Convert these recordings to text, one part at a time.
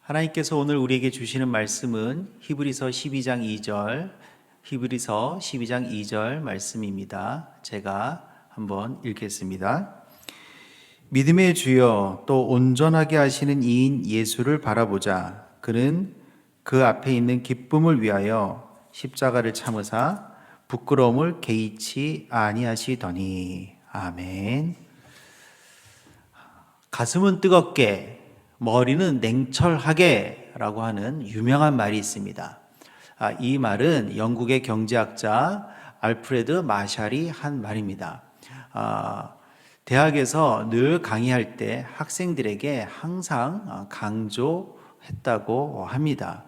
하나님께서 오늘 우리에게 주시는 말씀은 히브리서 12장 2절 말씀입니다. 제가 한번 읽겠습니다. 믿음의 주여 또 온전하게 하시는 이인 예수를 바라보자. 그는 그 앞에 있는 기쁨을 위하여 십자가를 참으사 부끄러움을 개의치 아니하시더니. 아멘. 가슴은 뜨겁게 머리는 냉철하게 라고 하는 유명한 말이 있습니다. 이 말은 영국의 경제학자 알프레드 마샬이 한 말입니다. 대학에서 늘 강의할 때 학생들에게 항상 강조했다고 합니다.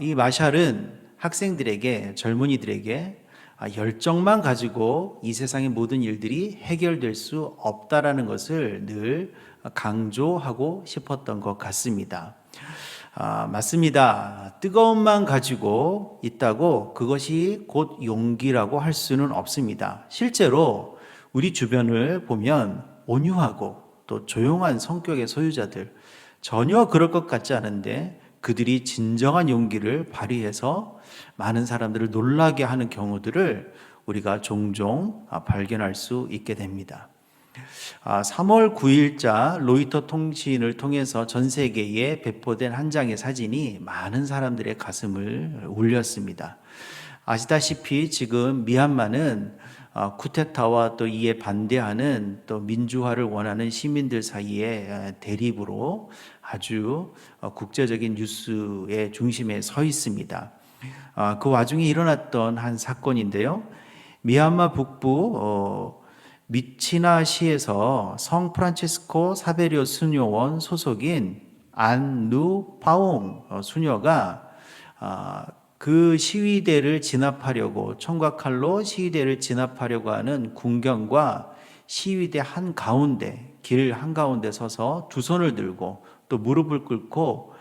이 마샬은 학생들에게, 젊은이들에게 열정만 가지고 이 세상의 모든 일들이 해결될 수 없다라는 것을 늘 강조하고 싶었던 것 같습니다. 맞습니다. 뜨거움만 가지고 있다고 그것이 곧 용기라고 할 수는 없습니다. 실제로 우리 주변을 보면 온유하고 또 조용한 성격의 소유자들, 전혀 그럴 것 같지 않은데 그들이 진정한 용기를 발휘해서 많은 사람들을 놀라게 하는 경우들을 우리가 종종 발견할 수 있게 됩니다. 3월 9일자 로이터 통신을 통해서 전 세계에 배포된 한 장의 사진이 많은 사람들의 가슴을 울렸습니다. 아시다시피 지금 미얀마는 쿠데타와 또 이에 반대하는 또 민주화를 원하는 시민들 사이에 대립으로 아주 국제적인 뉴스의 중심에 서 있습니다. 그 와중에 일어났던 한 사건인데요. 미얀마 북부 미치나시에서 성 프란치스코 사베리오 수녀원 소속인 안누 파옹 수녀가 그 시위대를 진압하려고, 총과 칼로 시위대를 진압하려고 하는 군경과 시위대 한가운데, 길 한가운데 서서 두 손을 들고 또 무릎을 꿇고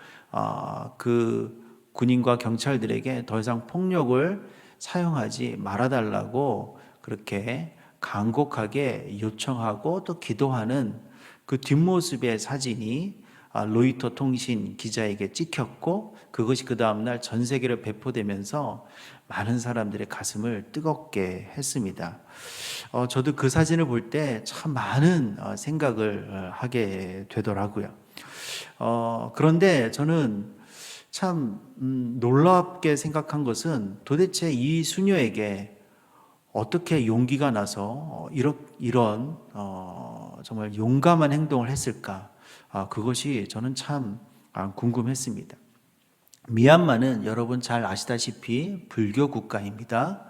그 군인과 경찰들에게 더 이상 폭력을 사용하지 말아달라고 그렇게 간곡하게 요청하고 또 기도하는 그 뒷모습의 사진이 로이터 통신 기자에게 찍혔고, 그것이 그 다음날 전 세계로 배포되면서 많은 사람들의 가슴을 뜨겁게 했습니다. 저도 그 사진을 볼 때 참 많은 생각을 하게 되더라고요. 그런데 저는 참 놀랍게 생각한 것은 도대체 이 수녀에게 어떻게 용기가 나서 이런 정말 용감한 행동을 했을까? 그것이 저는 참 궁금했습니다. 미얀마는 여러분 잘 아시다시피 불교 국가입니다.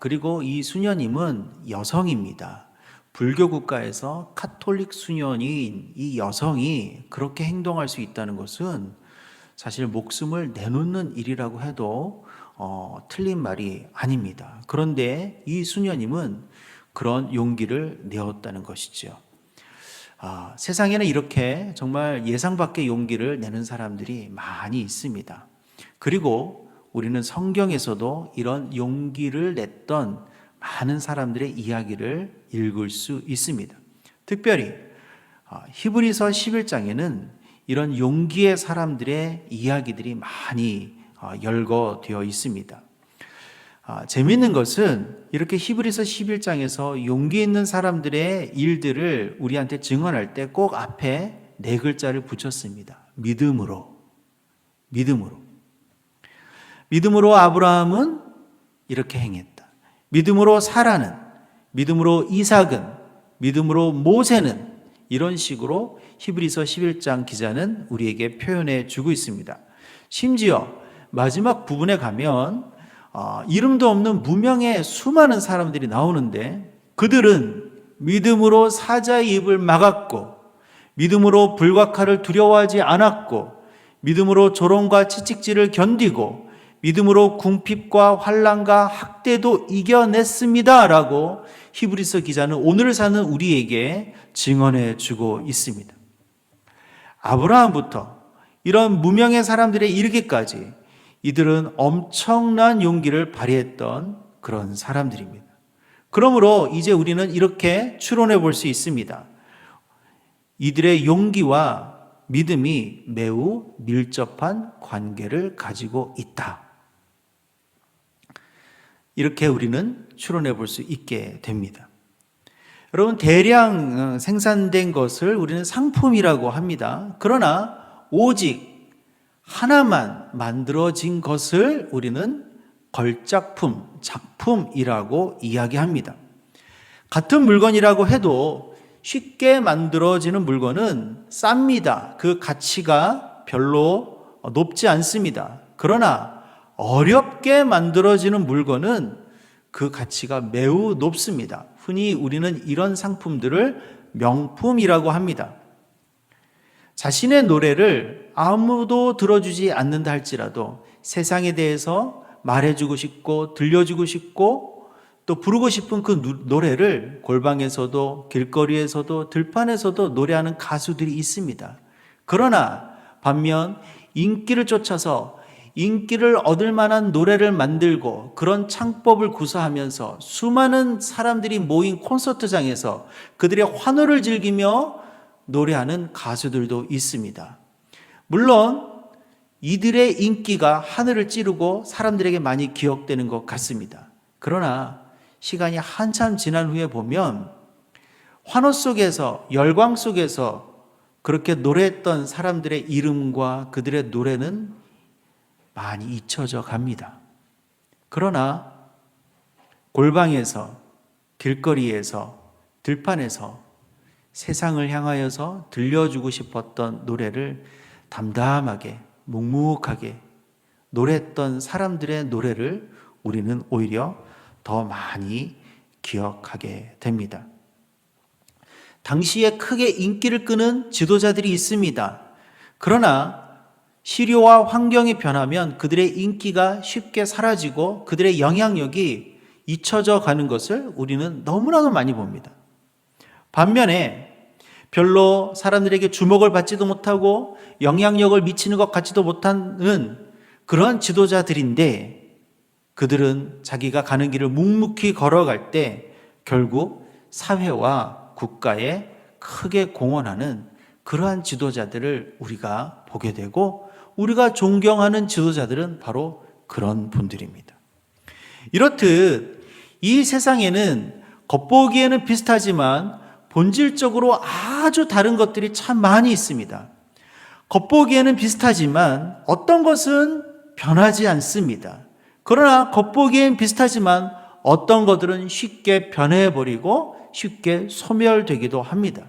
그리고 이 수녀님은 여성입니다. 불교 국가에서 카톨릭 수녀인 이 여성이 그렇게 행동할 수 있다는 것은 사실 목숨을 내놓는 일이라고 해도 틀린 말이 아닙니다. 그런데 이 수녀님은 그런 용기를 내었다는 것이죠. 세상에는 이렇게 정말 예상 밖의 용기를 내는 사람들이 많이 있습니다. 그리고 우리는 성경에서도 이런 용기를 냈던 많은 사람들의 이야기를 읽을 수 있습니다. 특별히 히브리서 11장에는 이런 용기의 사람들의 이야기들이 많이 열거되어 있습니다. 재미있는 것은 이렇게 히브리서 11장에서 용기 있는 사람들의 일들을 우리한테 증언할 때 꼭 앞에 네 글자를 붙였습니다. 믿음으로. 믿음으로 아브라함은 이렇게 행했다. 믿음으로 사라는, 믿음으로 이삭은, 믿음으로 모세는, 이런 식으로 히브리서 11장 기자는 우리에게 표현해 주고 있습니다. 심지어 마지막 부분에 가면 이름도 없는 무명의 수많은 사람들이 나오는데, 그들은 믿음으로 사자의 입을 막았고, 믿음으로 불과 칼을 두려워하지 않았고, 믿음으로 조롱과 채찍질을 견디고, 믿음으로 궁핍과 환난과 학대도 이겨냈습니다 라고 히브리서 기자는 오늘 사는 우리에게 증언해 주고 있습니다. 아브라함부터 이런 무명의 사람들에 이르기까지 이들은 엄청난 용기를 발휘했던 그런 사람들입니다. 그러므로 이제 우리는 이렇게 추론해 볼 수 있습니다. 이들의 용기와 믿음이 매우 밀접한 관계를 가지고 있다. 이렇게 우리는 추론해 볼 수 있게 됩니다. 여러분, 대량 생산된 것을 우리는 상품이라고 합니다. 그러나 오직 하나만 만들어진 것을 우리는 걸작품, 작품이라고 이야기합니다. 같은 물건이라고 해도 쉽게 만들어지는 물건은 쌉니다. 그 가치가 별로 높지 않습니다. 그러나 어렵게 만들어지는 물건은 그 가치가 매우 높습니다. 흔히 우리는 이런 상품들을 명품이라고 합니다. 자신의 노래를 아무도 들어주지 않는다 할지라도 세상에 대해서 말해주고 싶고 들려주고 싶고 또 부르고 싶은 그 노래를 골방에서도 길거리에서도 들판에서도 노래하는 가수들이 있습니다. 그러나 반면 인기를 쫓아서 인기를 얻을 만한 노래를 만들고 그런 창법을 구사하면서 수많은 사람들이 모인 콘서트장에서 그들의 환호를 즐기며 노래하는 가수들도 있습니다. 물론 이들의 인기가 하늘을 찌르고 사람들에게 많이 기억되는 것 같습니다. 그러나 시간이 한참 지난 후에 보면 환호 속에서 열광 속에서 그렇게 노래했던 사람들의 이름과 그들의 노래는 많이 잊혀져 갑니다. 그러나 골방에서, 길거리에서, 들판에서 세상을 향하여서 들려주고 싶었던 노래를 담담하게, 묵묵하게 노래했던 사람들의 노래를 우리는 오히려 더 많이 기억하게 됩니다. 당시에 크게 인기를 끄는 지도자들이 있습니다. 그러나 시류와 환경이 변하면 그들의 인기가 쉽게 사라지고 그들의 영향력이 잊혀져 가는 것을 우리는 너무나도 많이 봅니다. 반면에 별로 사람들에게 주목을 받지도 못하고 영향력을 미치는 것 같지도 못하는 그런 지도자들인데 그들은 자기가 가는 길을 묵묵히 걸어갈 때 결국 사회와 국가에 크게 공헌하는 그러한 지도자들을 우리가 보게 되고 우리가 존경하는 지도자들은 바로 그런 분들입니다. 이렇듯 이 세상에는 겉보기에는 비슷하지만 본질적으로 아주 다른 것들이 참 많이 있습니다. 겉보기에는 비슷하지만 어떤 것은 변하지 않습니다. 그러나 겉보기엔 비슷하지만 어떤 것들은 쉽게 변해버리고 쉽게 소멸되기도 합니다.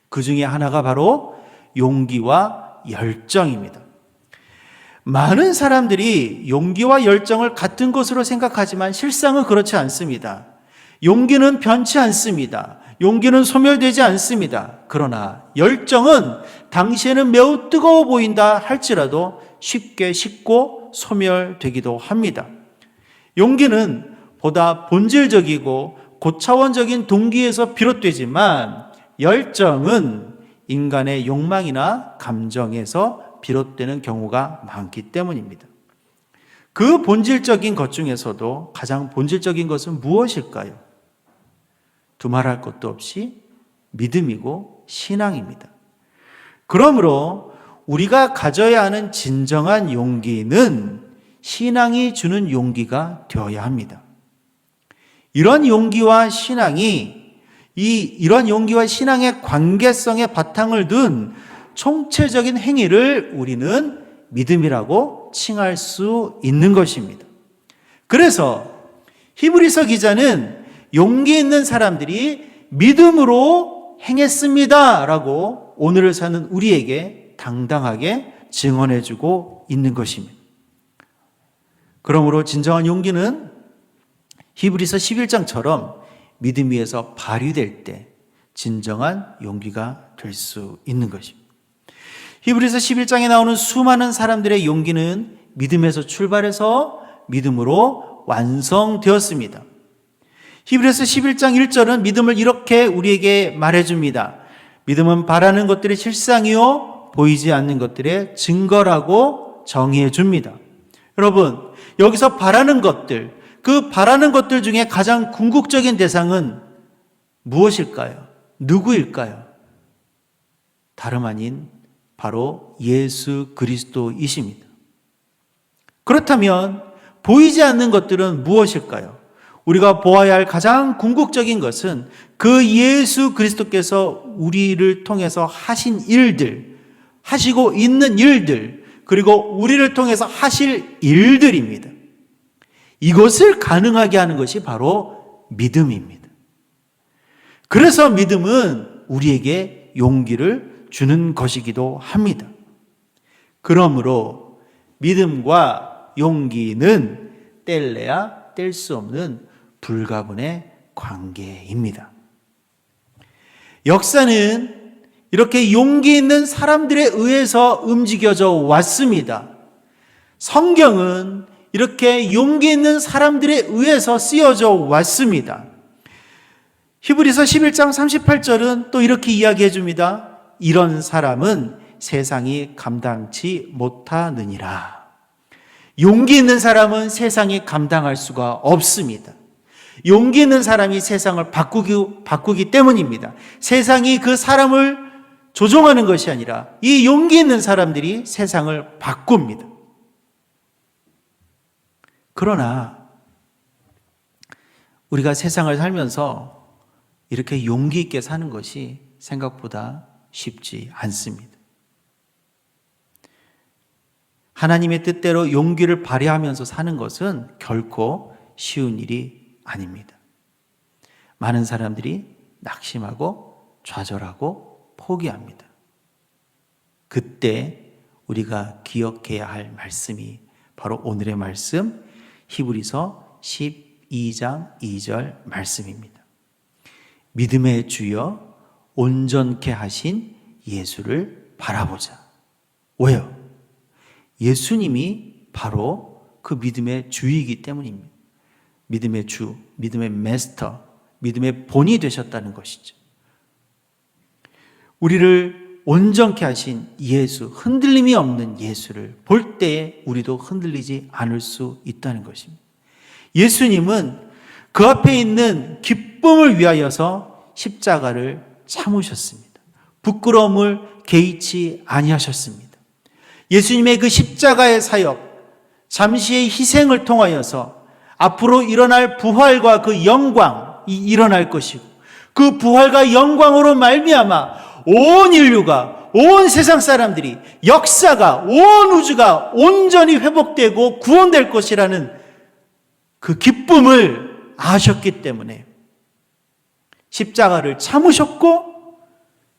그 중에 하나가 바로 용기와 열정입니다. 많은 사람들이 용기와 열정을 같은 것으로 생각하지만 실상은 그렇지 않습니다. 용기는 변치 않습니다. 용기는 소멸되지 않습니다. 그러나 열정은 당시에는 매우 뜨거워 보인다 할지라도 쉽게 식고 소멸되기도 합니다. 용기는 보다 본질적이고 고차원적인 동기에서 비롯되지만 열정은 인간의 욕망이나 감정에서 비롯되는 경우가 많기 때문입니다. 그 본질적인 것 중에서도 가장 본질적인 것은 무엇일까요? 두말할 것도 없이 믿음이고 신앙입니다. 그러므로 우리가 가져야 하는 진정한 용기는 신앙이 주는 용기가 되어야 합니다. 이런 용기와 신앙이 이런 용기와 신앙의 관계성에 바탕을 둔 총체적인 행위를 우리는 믿음이라고 칭할 수 있는 것입니다. 그래서 히브리서 기자는 용기 있는 사람들이 믿음으로 행했습니다 라고 오늘을 사는 우리에게 당당하게 증언해주고 있는 것입니다. 그러므로 진정한 용기는 히브리서 11장처럼 믿음 위에서 발휘될 때 진정한 용기가 될 수 있는 것입니다. 히브리서 11장에 나오는 수많은 사람들의 용기는 믿음에서 출발해서 믿음으로 완성되었습니다. 히브리서 11장 1절은 믿음을 이렇게 우리에게 말해줍니다. 믿음은 바라는 것들의 실상이요 보이지 않는 것들의 증거라고 정의해 줍니다. 여러분, 여기서 바라는 것들, 그 바라는 것들 중에 가장 궁극적인 대상은 무엇일까요? 누구일까요? 다름 아닌 바로 예수 그리스도이십니다. 그렇다면 보이지 않는 것들은 무엇일까요? 우리가 보아야 할 가장 궁극적인 것은 그 예수 그리스도께서 우리를 통해서 하신 일들, 하시고 있는 일들, 그리고 우리를 통해서 하실 일들입니다. 이것을 가능하게 하는 것이 바로 믿음입니다. 그래서 믿음은 우리에게 용기를 주는 것이기도 합니다. 그러므로 믿음과 용기는 뗄래야 뗄 수 없는 불가분의 관계입니다. 역사는 이렇게 용기 있는 사람들에 의해서 움직여져 왔습니다. 성경은 이렇게 용기 있는 사람들에 의해서 쓰여져 왔습니다. 히브리서 11장 38절은 또 이렇게 이야기해 줍니다. 이런 사람은 세상이 감당치 못하느니라. 용기 있는 사람은 세상이 감당할 수가 없습니다. 용기 있는 사람이 세상을 바꾸기 때문입니다. 세상이 그 사람을 조종하는 것이 아니라 이 용기 있는 사람들이 세상을 바꿉니다. 그러나 우리가 세상을 살면서 이렇게 용기 있게 사는 것이 생각보다 쉽지 않습니다. 하나님의 뜻대로 용기를 발휘하면서 사는 것은 결코 쉬운 일이 아닙니다. 많은 사람들이 낙심하고 좌절하고 포기합니다. 그때 우리가 기억해야 할 말씀이 바로 오늘의 말씀 히브리서 12장 2절 말씀입니다. 믿음의 주여 온전케 하신 예수를 바라보자. 왜요? 예수님이 바로 그 믿음의 주이기 때문입니다. 믿음의 주, 믿음의 마스터, 믿음의 본이 되셨다는 것이죠. 우리를 온전케 하신 예수, 흔들림이 없는 예수를 볼 때에 우리도 흔들리지 않을 수 있다는 것입니다. 예수님은 그 앞에 있는 기쁨을 위하여서 십자가를 참으셨습니다. 부끄러움을 개의치 아니하셨습니다. 예수님의 그 십자가의 사역, 잠시의 희생을 통하여서 앞으로 일어날 부활과 그 영광이 일어날 것이고 그 부활과 영광으로 말미암아 온 인류가, 온 세상 사람들이, 역사가, 온 우주가 온전히 회복되고 구원될 것이라는 그 기쁨을 아셨기 때문에 십자가를 참으셨고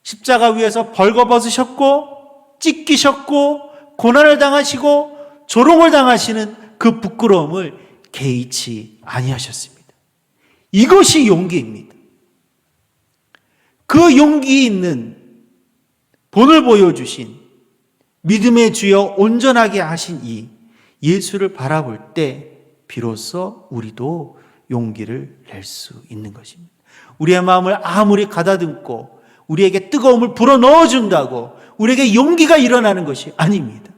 십자가 위에서 벌거벗으셨고 찢기셨고 고난을 당하시고 조롱을 당하시는 그 부끄러움을 개의치 아니하셨습니다. 이것이 용기입니다. 그 용기 있는 본을 보여주신 믿음의 주여 온전하게 하신 이 예수를 바라볼 때 비로소 우리도 용기를 낼 수 있는 것입니다. 우리의 마음을 아무리 가다듬고 우리에게 뜨거움을 불어넣어준다고 우리에게 용기가 일어나는 것이 아닙니다.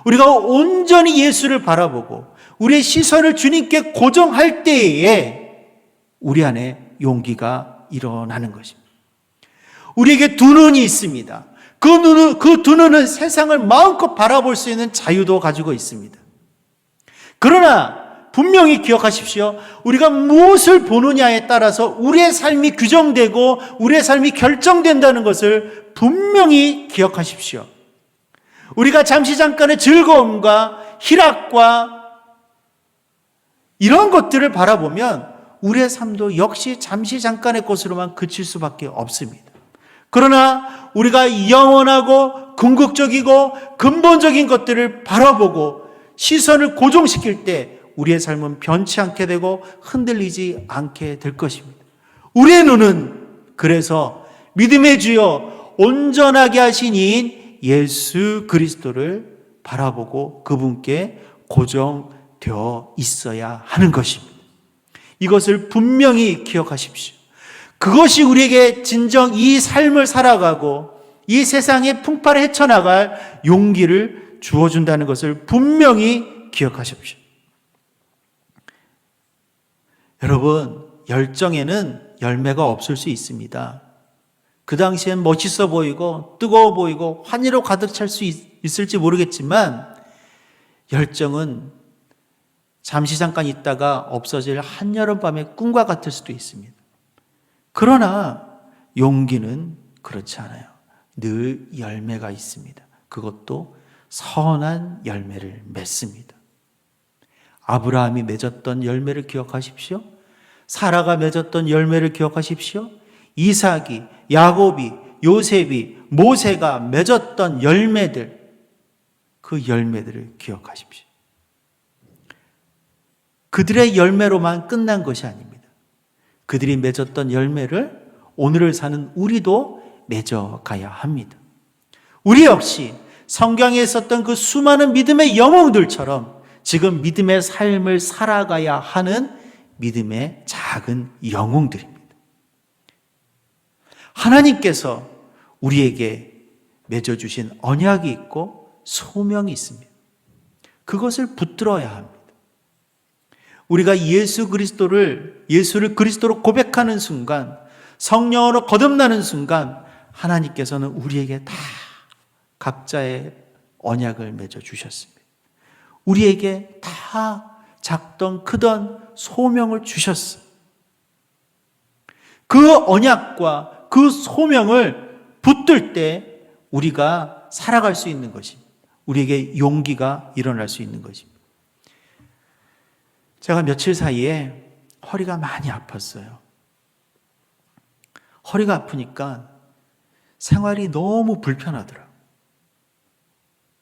우리가 온전히 예수를 바라보고 우리의 시선을 주님께 고정할 때에 우리 안에 용기가 일어나는 것입니다. 우리에게 두 눈이 있습니다. 그 두 눈은 세상을 마음껏 바라볼 수 있는 자유도 가지고 있습니다. 그러나 분명히 기억하십시오. 우리가 무엇을 보느냐에 따라서 우리의 삶이 규정되고 우리의 삶이 결정된다는 것을 분명히 기억하십시오. 우리가 잠시 잠깐의 즐거움과 희락과 이런 것들을 바라보면 우리의 삶도 역시 잠시 잠깐의 것으로만 그칠 수밖에 없습니다. 그러나 우리가 영원하고 궁극적이고 근본적인 것들을 바라보고 시선을 고정시킬 때 우리의 삶은 변치 않게 되고 흔들리지 않게 될 것입니다. 우리의 눈은 그래서 믿음의 주여 온전하게 하신 이인 예수 그리스도를 바라보고 그분께 고정되어 있어야 하는 것입니다. 이것을 분명히 기억하십시오. 그것이 우리에게 진정 이 삶을 살아가고 이 세상에 풍파를 헤쳐나갈 용기를 주어준다는 것을 분명히 기억하십시오. 여러분, 열정에는 열매가 없을 수 있습니다. 그 당시엔 멋있어 보이고 뜨거워 보이고 환희로 가득 찰 수 있을지 모르겠지만 열정은 잠시 잠깐 있다가 없어질 한여름밤의 꿈과 같을 수도 있습니다. 그러나 용기는 그렇지 않아요. 늘 열매가 있습니다. 그것도 선한 열매를 맺습니다. 아브라함이 맺었던 열매를 기억하십시오. 사라가 맺었던 열매를 기억하십시오. 이삭이, 야곱이, 요셉이, 모세가 맺었던 열매들, 그 열매들을 기억하십시오. 그들의 열매로만 끝난 것이 아닙니다. 그들이 맺었던 열매를 오늘을 사는 우리도 맺어가야 합니다. 우리 역시 성경에 있었던 그 수많은 믿음의 영웅들처럼 지금 믿음의 삶을 살아가야 하는 믿음의 작은 영웅들입니다. 하나님께서 우리에게 맺어주신 언약이 있고 소명이 있습니다. 그것을 붙들어야 합니다. 우리가 예수를 그리스도로 고백하는 순간, 성령으로 거듭나는 순간 하나님께서는 우리에게 다 각자의 언약을 맺어주셨습니다. 우리에게 다 작던 크던 소명을 주셨어요. 그 언약과 그 소명을 붙들 때 우리가 살아갈 수 있는 것입니다. 우리에게 용기가 일어날 수 있는 것입니다. 제가 며칠 사이에 허리가 많이 아팠어요. 허리가 아프니까 생활이 너무 불편하더라고요.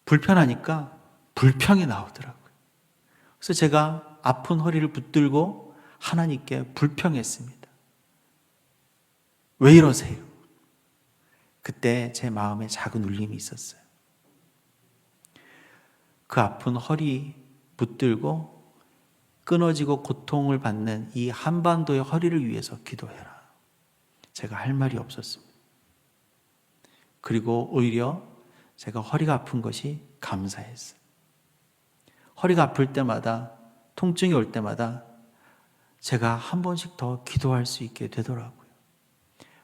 불편하니까 불평이 나오더라고요. 그래서 제가 아픈 허리를 붙들고 하나님께 불평했습니다. 왜 이러세요? 그때 제 마음에 작은 울림이 있었어요. 그 아픈 허리 붙들고 끊어지고 고통을 받는 이 한반도의 허리를 위해서 기도해라. 제가 할 말이 없었습니다. 그리고 오히려 제가 허리가 아픈 것이 감사했어요. 허리가 아플 때마다, 통증이 올 때마다 제가 한 번씩 더 기도할 수 있게 되더라고요.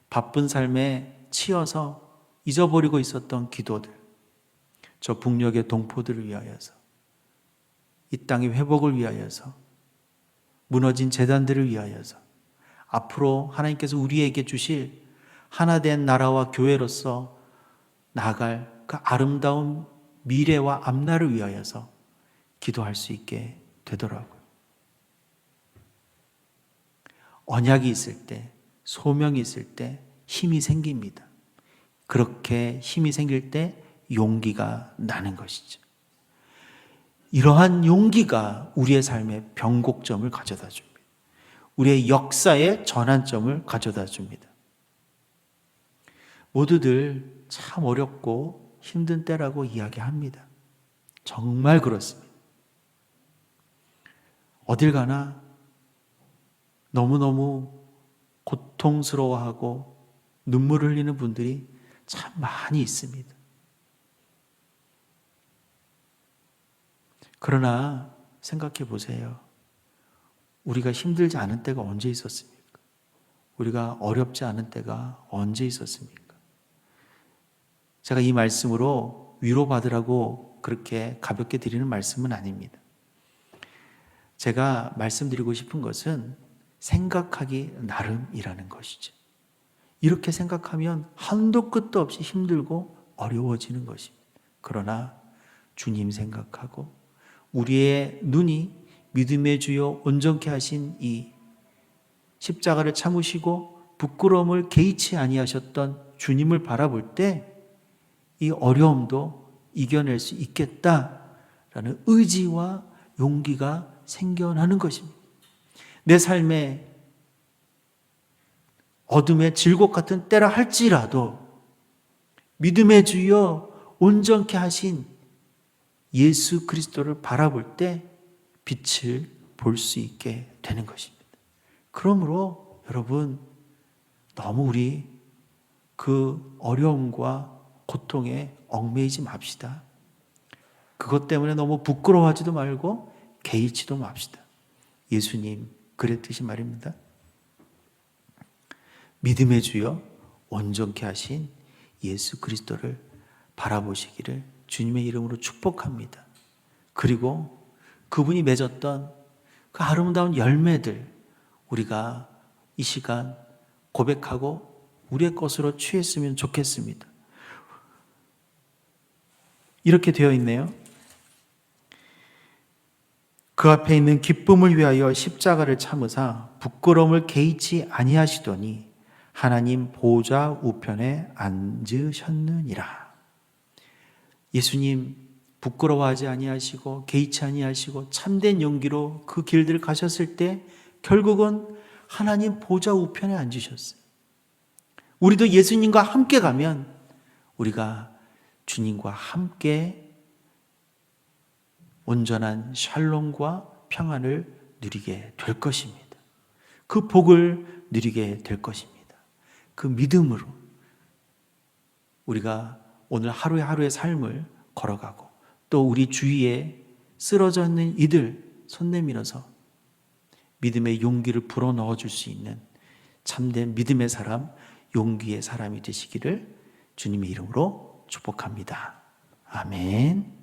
바쁜 삶에 치여서 잊어버리고 있었던 기도들, 저 북녘의 동포들을 위하여서, 이 땅의 회복을 위하여서, 무너진 재단들을 위하여서, 앞으로 하나님께서 우리에게 주실 하나된 나라와 교회로서 나아갈 그 아름다운 미래와 앞날을 위하여서 기도할 수 있게 되더라고요. 언약이 있을 때, 소명이 있을 때 힘이 생깁니다. 그렇게 힘이 생길 때 용기가 나는 것이죠. 이러한 용기가 우리의 삶에 변곡점을 가져다 줍니다. 우리의 역사의 전환점을 가져다 줍니다. 모두들 참 어렵고 힘든 때라고 이야기합니다. 정말 그렇습니다. 어딜 가나 너무너무 고통스러워하고 눈물을 흘리는 분들이 참 많이 있습니다. 그러나 생각해 보세요. 우리가 힘들지 않은 때가 언제 있었습니까? 우리가 어렵지 않은 때가 언제 있었습니까? 제가 이 말씀으로 위로받으라고 그렇게 가볍게 드리는 말씀은 아닙니다. 제가 말씀드리고 싶은 것은 생각하기 나름이라는 것이죠. 이렇게 생각하면 한도 끝도 없이 힘들고 어려워지는 것입니다. 그러나 주님 생각하고 우리의 눈이 믿음의 주요 온전케 하신 이 십자가를 참으시고 부끄러움을 개의치 아니하셨던 주님을 바라볼 때 이 어려움도 이겨낼 수 있겠다라는 의지와 용기가 생겨나는 것입니다. 내 삶에 어둠의 질곡 같은 때라 할지라도 믿음의 주여 온전케 하신 예수 그리스도를 바라볼 때 빛을 볼 수 있게 되는 것입니다. 그러므로 여러분 너무 우리 그 어려움과 고통에 얽매이지 맙시다. 그것 때문에 너무 부끄러워하지도 말고 개의치도 맙시다. 예수님 그랬듯이 말입니다. 믿음의 주여 온전케 하신 예수 그리스도를 바라보시기를 주님의 이름으로 축복합니다. 그리고 그분이 맺었던 그 아름다운 열매들 우리가 이 시간 고백하고 우리의 것으로 취했으면 좋겠습니다. 이렇게 되어 있네요. 그 앞에 있는 기쁨을 위하여 십자가를 참으사 부끄러움을 개의치 아니하시더니 하나님 보좌 우편에 앉으셨느니라. 예수님 부끄러워하지 아니하시고 개의치 아니하시고 참된 용기로 그 길들을 가셨을 때 결국은 하나님 보좌 우편에 앉으셨어요. 우리도 예수님과 함께 가면 우리가 주님과 함께 온전한 샬롬과 평안을 누리게 될 것입니다. 그 복을 누리게 될 것입니다. 그 믿음으로 우리가 오늘 하루하루의 삶을 걸어가고 또 우리 주위에 쓰러져 있는 이들 손 내밀어서 믿음의 용기를 불어넣어 줄 수 있는 참된 믿음의 사람, 용기의 사람이 되시기를 주님의 이름으로 축복합니다. 아멘.